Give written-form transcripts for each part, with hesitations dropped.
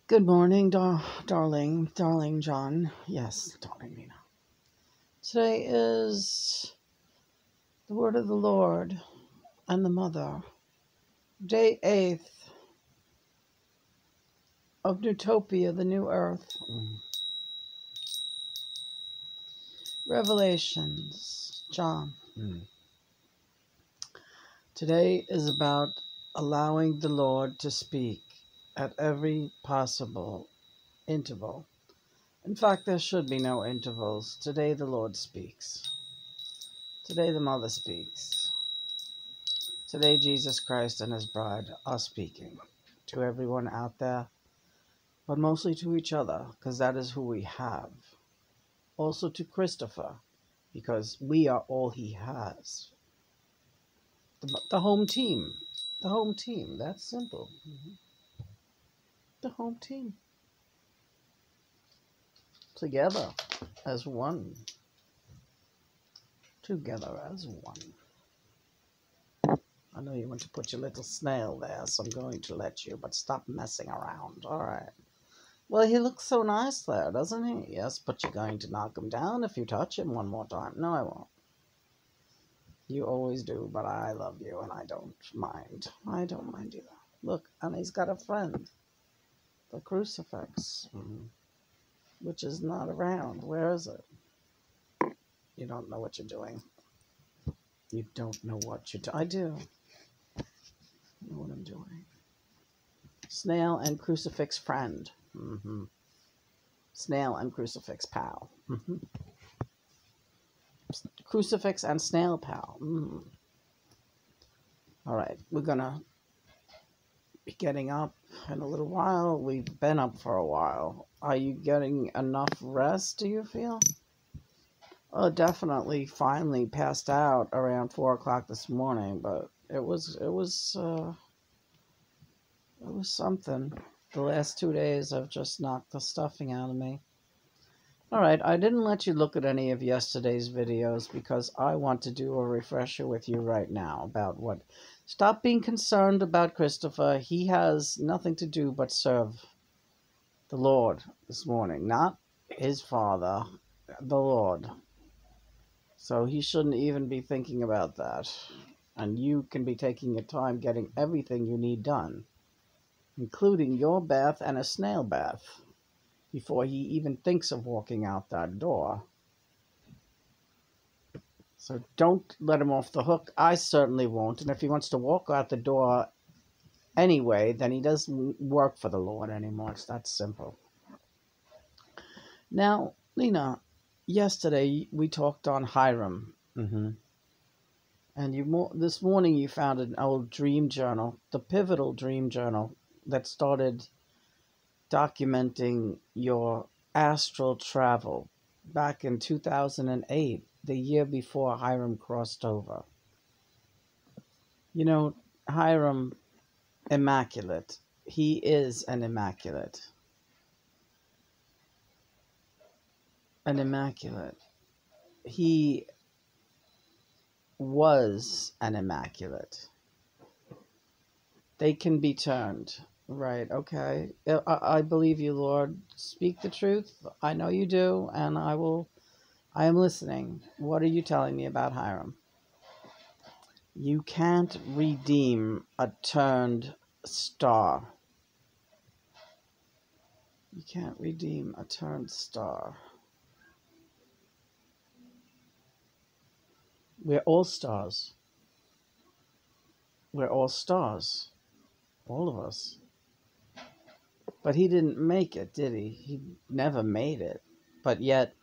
Good morning, darling John. Yes, darling Nina. Today is the word of the Lord and the Mother. Day 8th of Nutopia, the new earth. Revelations, John. Today is about allowing the Lord to speak at every possible interval. In fact, there should be no intervals. Today the Lord speaks. Today the Mother speaks. Today Jesus Christ and his bride are speaking to everyone out there, but mostly to each other, because that is who we have. Also to Christopher, because we are all he has. The home team. The home team. That's simple. The home team. Together as one. Together as one. I know you want to put your little snail there, so I'm going to let you, but stop messing around. All right. Well, he looks so nice there, doesn't he? Yes, but you're going to knock him down if you touch him one more time. No, I won't. You always do, but I love you, and I don't mind. I don't mind either. Look, and he's got a friend. The crucifix. Which is not around. Where is it? You don't know what you're doing. You don't know what you're doing. I do. I know what I'm doing. Snail and crucifix friend. Snail and crucifix pal. Crucifix and snail pal. All right, we're gonna be getting up in a little while. We've been up for a while. Are you getting enough rest, do you feel? Oh, definitely finally passed out around 4 o'clock this morning, but it was something. The last 2 days have just knocked the stuffing out of me. All right, I didn't let you look at any of yesterday's videos because I want to do a refresher with you right now about what. Stop being concerned about Christopher. He has nothing to do but serve the Lord this morning, not his father, the Lord. So he shouldn't even be thinking about that. And you can be taking your time getting everything you need done, including your bath and a snail bath, before he even thinks of walking out that door. So don't let him off the hook. I certainly won't. And if he wants to walk out the door anyway, then he doesn't work for the Lord anymore. It's that simple. Now, Lena, yesterday we talked on Hiram. And this morning you found an old dream journal, the pivotal dream journal that started documenting your astral travel back in 2008, the year before Hiram crossed over. You know, Hiram, immaculate. He is an immaculate. An immaculate. He was an immaculate. They can be turned. Right, okay. I believe you, Lord. Speak the truth. I know you do, and I am listening. What are you telling me about Hiram? You can't redeem a turned star. You can't redeem a turned star. We're all stars. We're all stars. All of us. But he didn't make it, did he? He never made it. But yet,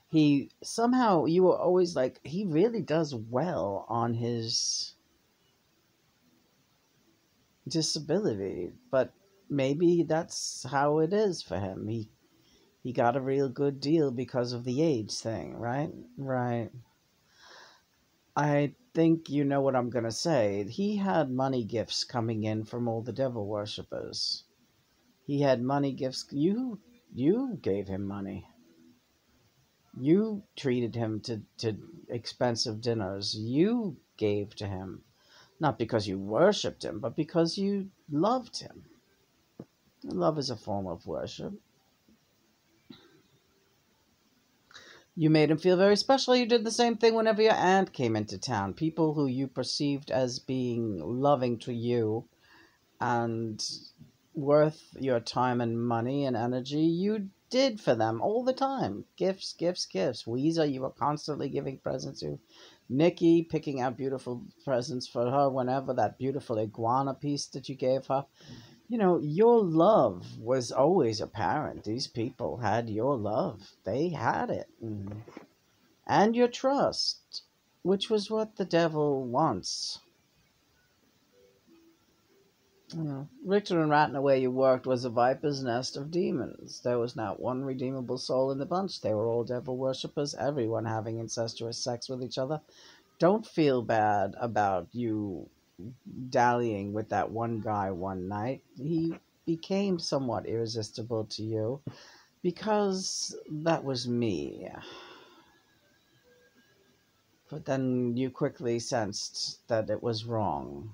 he somehow, you were always like, he really does well on his disability. But maybe that's how it is for him. He got a real good deal because of the age thing, right? Right. I think you know what I'm going to say. He had money gifts coming in from all the devil worshippers. He had money gifts. You gave him money. You treated him to expensive dinners. You gave to him. Not because you worshipped him, but because you loved him. Love is a form of worship. You made him feel very special. You did the same thing whenever your aunt came into town. People who you perceived as being loving to you and worth your time and money and energy, you did for them all the time. Gifts, gifts, gifts. WEEZAH, you were constantly giving presents to. Nikki, picking out beautiful presents for her whenever, that beautiful iguana piece that you gave her. You know, your love was always apparent. These people had your love. They had it. And your trust, which was what the devil wants. Richter and Ratner, where you worked, was a viper's nest of demons. There was not one redeemable soul in the bunch. They were all devil worshippers, everyone having incestuous sex with each other. Don't feel bad about you dallying with that one guy one night. He became somewhat irresistible to you because that was me. But then you quickly sensed that it was wrong.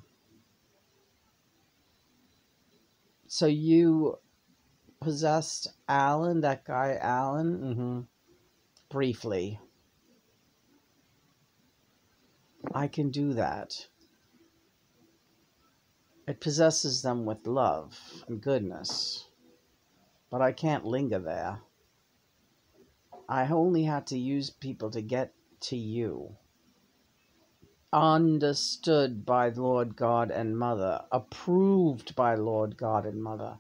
So you possessed Alan, that guy Alan? Briefly. I can do that. It possesses them with love and goodness. But I can't linger there. I only had to use people to get to you. Understood by Lord God and Mother. Approved by Lord God and Mother.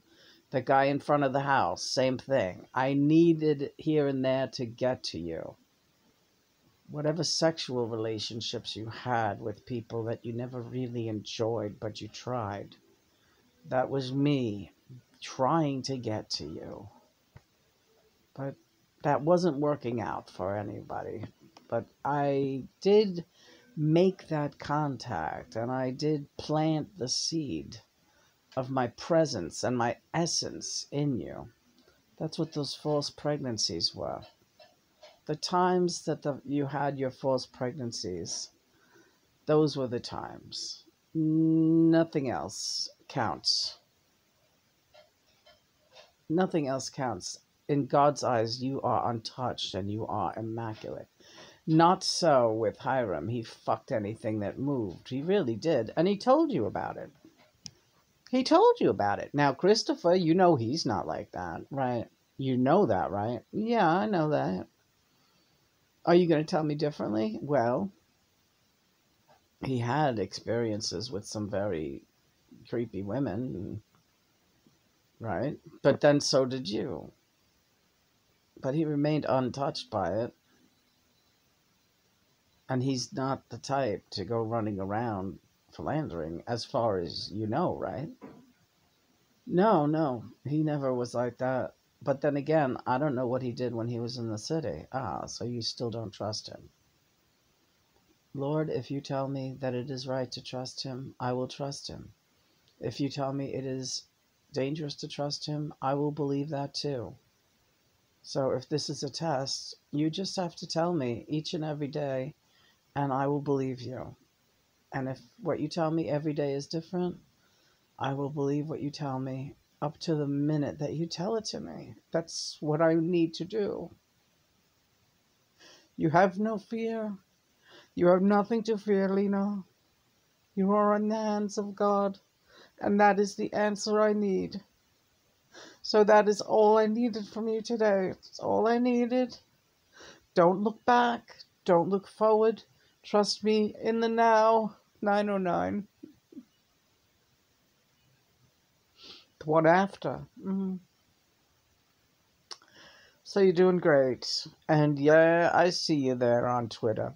The guy in front of the house, same thing. I needed here and there to get to you. Whatever sexual relationships you had with people that you never really enjoyed, but you tried. That was me trying to get to you. But that wasn't working out for anybody. But I did make that contact, and I did plant the seed of my presence and my essence in you. That's what those false pregnancies were. The times that you had your false pregnancies, those were the times. Nothing else counts. Nothing else counts. In God's eyes, you are untouched and you are immaculate. Not so with Hiram. He fucked anything that moved. He really did. And he told you about it. He told you about it. Now, Christopher, you know he's not like that, right? You know that, right? Yeah, I know that. Are you going to tell me differently? Well, he had experiences with some very creepy women, right? But then so did you. But he remained untouched by it. And he's not the type to go running around philandering, as far as you know, right? No, he never was like that. But then again, I don't know what he did when he was in the city. So you still don't trust him. Lord, if you tell me that it is right to trust him, I will trust him. If you tell me it is dangerous to trust him, I will believe that too. So if this is a test, you just have to tell me each and every day, and I will believe you. And if what you tell me every day is different, I will believe what you tell me up to the minute that you tell it to me. That's what I need to do. You have no fear. You have nothing to fear, Lena. You are in the hands of God, and that is the answer I need. So that is all I needed from you today. It's all I needed. Don't look back. Don't look forward. Trust me in the now. 909. What after? So you're doing great. And yeah, I see you there on Twitter.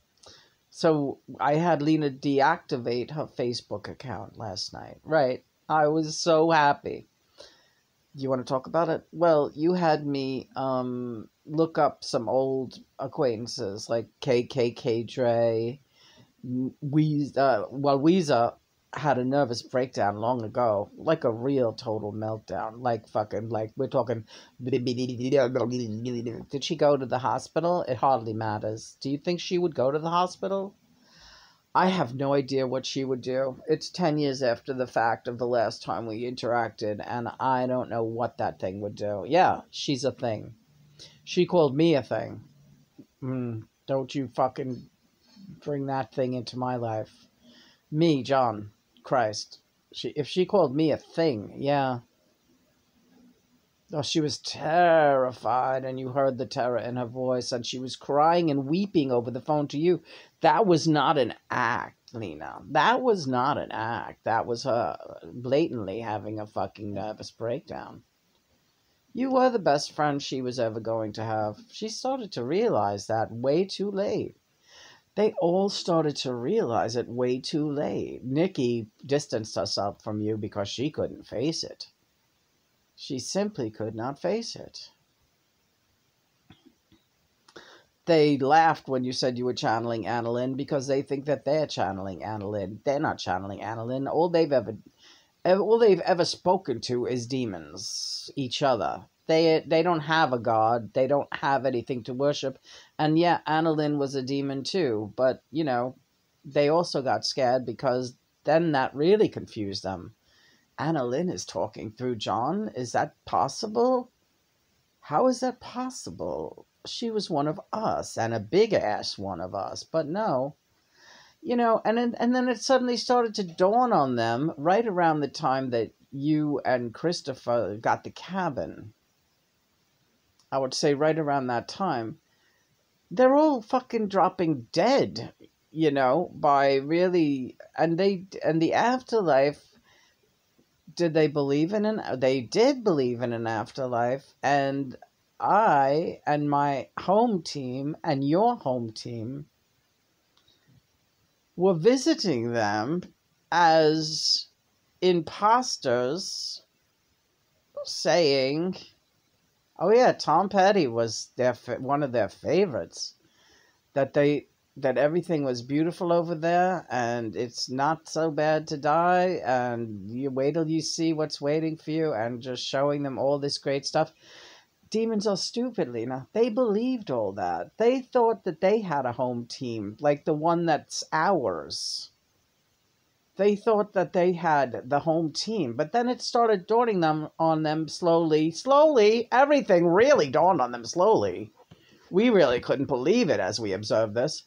So I had Lena deactivate her Facebook account last night. Right. I was so happy. You want to talk about it? Well, you had me look up some old acquaintances like KKK Dre. WEEZAH had a nervous breakdown long ago, like a real total meltdown, like fucking, like we're talking. Did she go to the hospital? It hardly matters. Do you think she would go to the hospital? I have no idea what she would do. It's 10 years after the fact of the last time we interacted, and I don't know what that thing would do. Yeah, she's a thing. She called me a thing. Don't you fucking bring that thing into my life. Me, John Christ. If she called me a thing, yeah. Oh, she was terrified, and you heard the terror in her voice, and she was crying and weeping over the phone to you. That was not an act, Lena. That was not an act. That was her blatantly having a fucking nervous breakdown. You were the best friend she was ever going to have. She started to realize that way too late. They all started to realize it way too late. Nikki distanced herself from you because she couldn't face it. She simply could not face it. They laughed when you said you were channeling Annalyn because they think that they're channeling Annalyn. They're not channeling Annalyn. All they've ever spoken to is demons, each other. They don't have a god. They don't have anything to worship. And yeah, Annalyn was a demon too. But, you know, they also got scared because then that really confused them. Annalyn is talking through John? Is that possible? How is that possible? She was one of us, and a big-ass one of us. But no. You know, and then it suddenly started to dawn on them right around the time that you and Christopher got the cabin. I would say right around that time. They're all fucking dropping dead, you know, by really... And the afterlife... Did they believe in an... They did believe in an afterlife, and I and my home team and your home team were visiting them as imposters, saying, oh yeah, Tom Petty was one of their favorites, that everything was beautiful over there, and it's not so bad to die, and you wait till you see what's waiting for you, and just showing them all this great stuff. Demons are stupid, Lena. They believed all that. They thought that they had a home team, like the one that's ours. They thought that they had the home team, but then it started dawning on them slowly. Slowly, everything really dawned on them slowly. We really couldn't believe it as we observed this.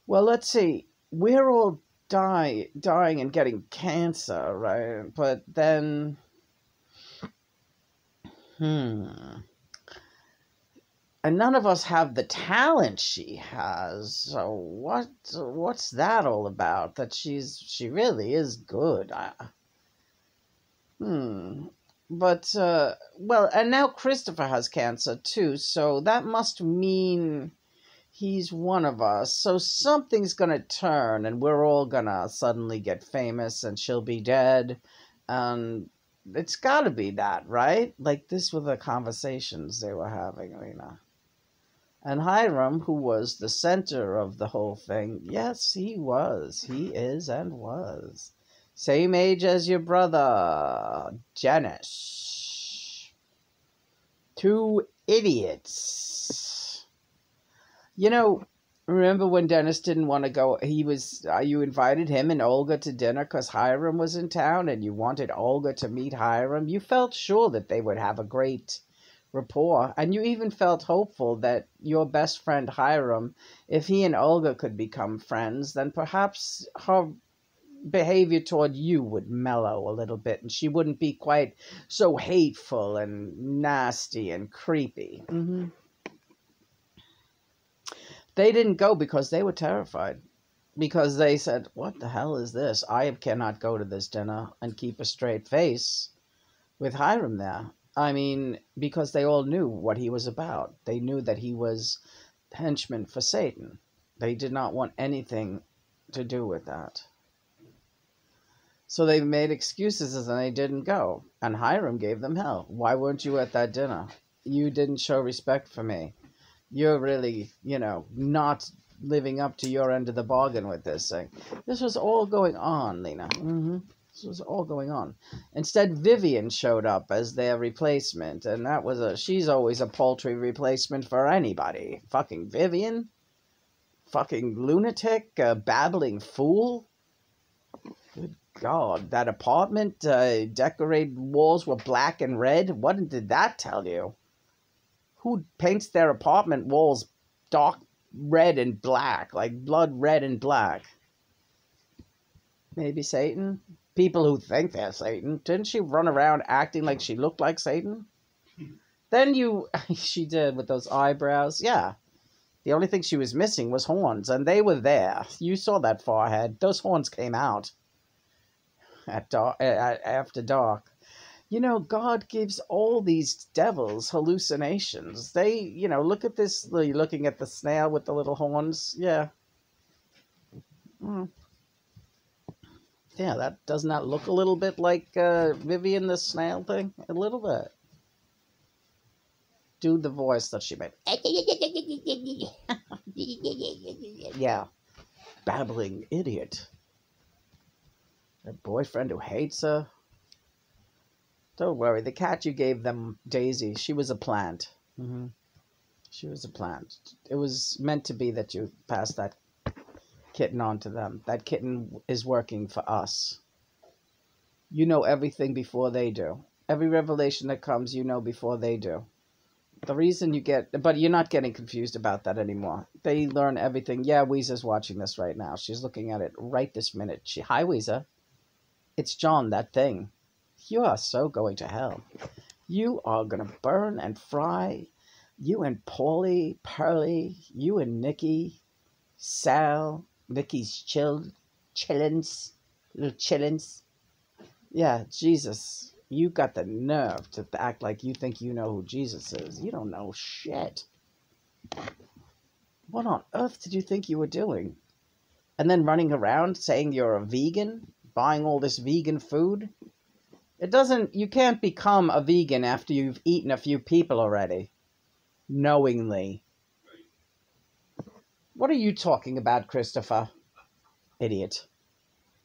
Well, let's see. We're all dying and getting cancer, right? But then... And none of us have the talent she has. So what's that all about? That she really is good. But, well, and now Christopher has cancer too, so that must mean he's one of us. So something's gonna turn, and we're all gonna suddenly get famous, and she'll be dead, and it's gotta be that, right? Like, this were the conversations they were having, Lena. And Hiram, who was the center of the whole thing, yes, he was. He is and was. Same age as your brother, Janice. Two idiots. You know, remember when Dennis didn't want to go? You invited him and Olga to dinner because Hiram was in town, and you wanted Olga to meet Hiram. You felt sure that they would have a great rapport, and you even felt hopeful that your best friend Hiram, if he and Olga could become friends, then perhaps her behavior toward you would mellow a little bit, and she wouldn't be quite so hateful and nasty and creepy. They didn't go because they were terrified, because they said, what the hell is this? I cannot go to this dinner and keep a straight face with Hiram there. I mean, because they all knew what he was about. They knew that he was henchman for Satan. They did not want anything to do with that. So they made excuses and they didn't go. And Hiram gave them hell. Why weren't you at that dinner? You didn't show respect for me. You're really, you know, not living up to your end of the bargain with this thing. This was all going on, Lena. This was all going on. Instead, Vivian showed up as their replacement, and she's always a paltry replacement for anybody. Fucking Vivian. fucking lunatic, babbling fool. Good God, that apartment, decorated walls were black and red. What did that tell you? Who paints their apartment walls dark red and black, like blood red and black? Maybe Satan? People who think they're Satan. Didn't she run around acting like she looked like Satan? Then she did with those eyebrows. Yeah. The only thing she was missing was horns, and they were there. You saw that forehead. Those horns came out after dark. You know, God gives all these devils hallucinations. They, you know, look at this. You're looking at the snail with the little horns. Yeah. Yeah, doesn't that look a little bit like Vivian the snail thing? A little bit. Do the voice that she made. Yeah. Babbling idiot. Her boyfriend who hates her. Don't worry, the cat you gave them, Daisy, she was a plant. She was a plant. It was meant to be that you passed that kitten on to them. That kitten is working for us. You know everything before they do. Every revelation that comes, you know before they do. The reason you get... But you're not getting confused about that anymore. They learn everything. Yeah, WEEZAH's watching this right now. She's looking at it right this minute. Hi, WEEZAH. It's John, that thing. You are so going to hell. You are going to burn and fry. You and Paulie, Pearly, you and Nikki, Sal, Nikki's chillins, little chillins. Yeah, Jesus. You got the nerve to act like you think you know who Jesus is. You don't know shit. What on earth did you think you were doing? And then running around saying you're a vegan? Buying all this vegan food? You can't become a vegan after you've eaten a few people already. Knowingly. What are you talking about, Christopher? Idiot.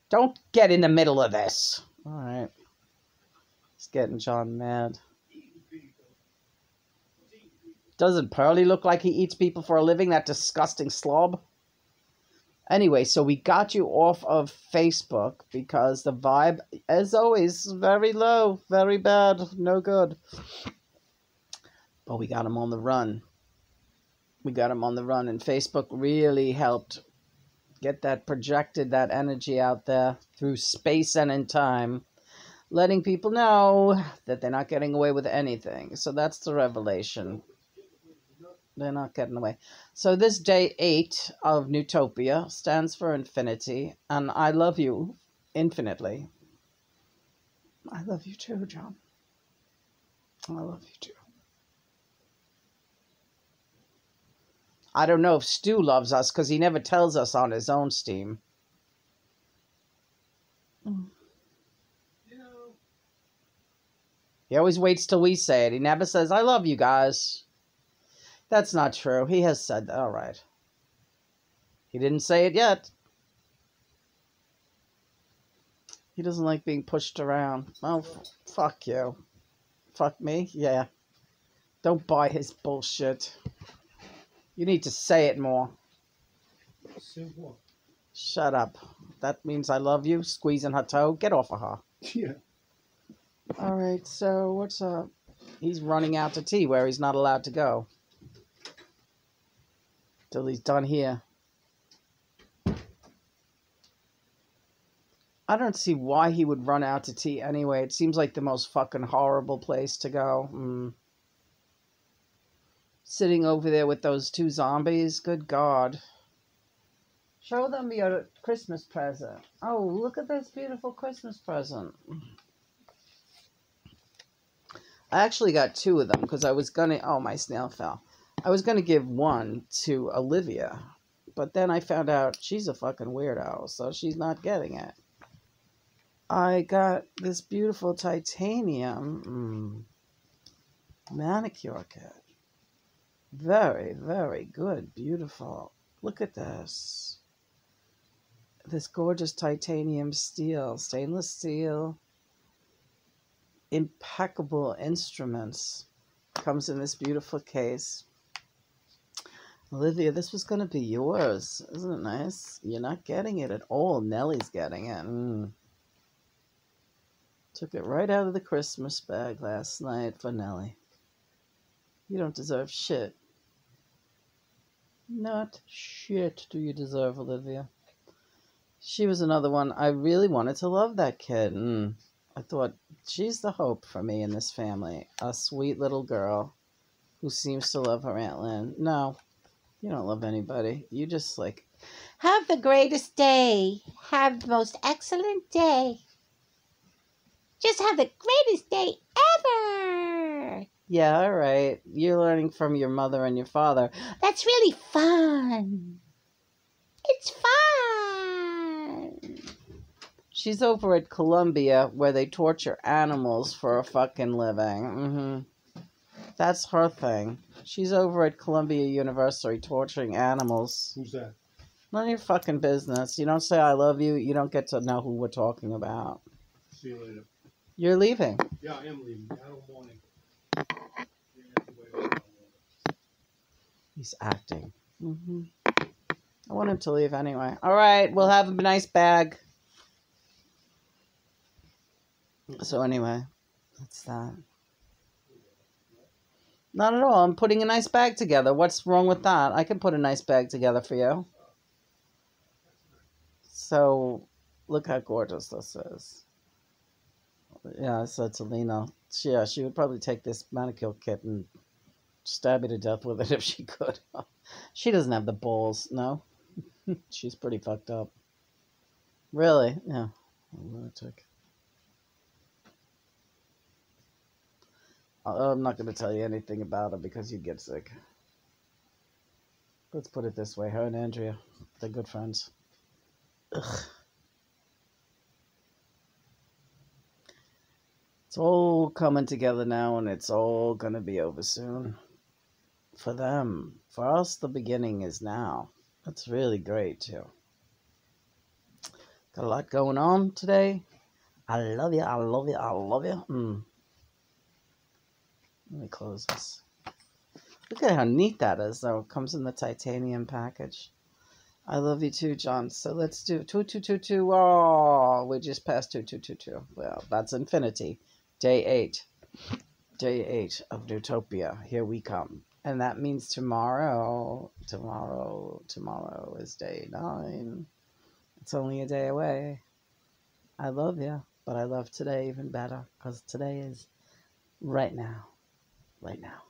Don't get in the middle of this. Alright. It's getting John mad. Doesn't Pearly look like he eats people for a living, that disgusting slob? Anyway, so we got you off of Facebook because the vibe, as always, very low, very bad, no good. But we got him on the run. We got him on the run, and Facebook really helped get that energy out there through space and in time, letting people know that they're not getting away with anything. So that's the revelation. They're not getting away. So this day 8 of Nutopia stands for infinity, and I love you infinitely. I love you too, John. I love you too. I don't know if Stu loves us because he never tells us on his own Steam. He always waits till we say it. He never says, I love you guys. That's not true. He has said that. All right. He didn't say it yet. He doesn't like being pushed around. Oh, fuck you. Fuck me? Yeah. Don't buy his bullshit. You need to say it more. Say what? Shut up. That means I love you. Squeezing her toe. Get off of her. Yeah. All right, so what's up? He's running out to tea where he's not allowed to go. Till he's done here. I don't see why he would run out to tea anyway. It seems like the most fucking horrible place to go. Sitting over there with those two zombies. Good God. Show them your Christmas present. Oh, look at this beautiful Christmas present. I actually got 2 of them because I was going to... Oh, my snail fell. I was going to give one to Olivia. But then I found out she's a fucking weirdo, so she's not getting it. I got this beautiful titanium manicure kit. Very, very good. Beautiful. Look at this. This gorgeous titanium steel. Stainless steel. Impeccable instruments. Comes in this beautiful case. Olivia, this was going to be yours. Isn't it nice? You're not getting it at all. Nellie's getting it. Took it right out of the Christmas bag last night for Nellie. You don't deserve shit. Not shit do you deserve, Olivia. She was another one. I really wanted to love that kid. I thought, she's the hope for me in this family. A sweet little girl who seems to love her Aunt Lynn. No, you don't love anybody. You just like, have the greatest day. Have the most excellent day. Just have the greatest day ever. Yeah, all right. You're learning from your mother and your father. That's really fun. It's fun. She's over at Columbia where they torture animals for a fucking living. That's her thing. She's over at Columbia University torturing animals. Who's that? None of your fucking business. You don't say I love you, you don't get to know who we're talking about. See you later. You're leaving. Yeah, I am leaving. I don't want to. He's acting. I want him to leave anyway. All right, we'll have a nice bag. So anyway, that's that. Not at all. I'm putting a nice bag together. What's wrong with that? I can put a nice bag together for you. So, look how gorgeous this is. Yeah, I said to Lena, yeah, she would probably take this manicure kit and stab you to death with it if she could. She doesn't have the balls, no? She's pretty fucked up. Really? Yeah. Lunatic. I'm not going to tell you anything about her because you'd get sick. Let's put it this way. Her and Andrea, they're good friends. Ugh. It's all coming together now, and it's all going to be over soon. For them. For us, the beginning is now. That's really great, too. Got a lot going on today. I love you, I love you, I love you. Let me close this. Look at how neat that is, though. It comes in the titanium package. I love you too, John. So let's do 2222. Oh, we just passed 2222. Well, that's infinity. Day 8. Day 8 of Nutopia. Here we come. And that means tomorrow. Tomorrow is day 9. It's only a day away. I love you, but I love today even better because today is right now. Right now.